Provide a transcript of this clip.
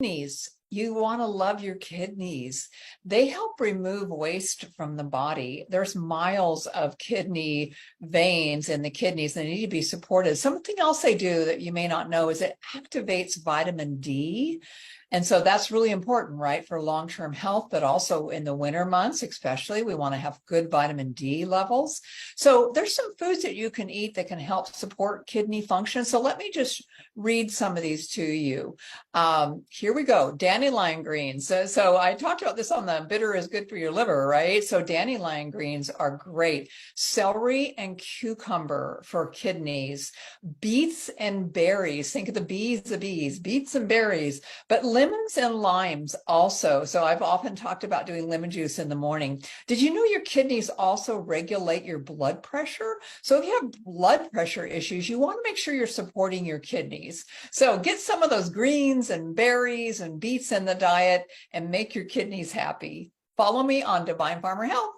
Kidneys. You want to love your kidneys. They help remove waste from the body. There's miles of kidney veins in the kidneys that need to be supported. Something else they do that you may not know is it activates vitamin D. And so that's really important, right, for long-term health, but also in the winter months, especially, we want to have good vitamin D levels. So there's some foods that you can eat that can help support kidney function. So let me just read some of these to you. Here we go. Dandelion greens. So I talked about this on the bitter is good for your liver, right? So dandelion greens are great. Celery and cucumber for kidneys. Beets and berries. Think of the bees, beets and berries. But lemons and limes also. So I've often talked about doing lemon juice in the morning. Did you know your kidneys also regulate your blood pressure? So if you have blood pressure issues, you want to make sure you're supporting your kidneys. So get some of those greens and berries and beets in the diet and make your kidneys happy. Follow me on Divine Farmer Health.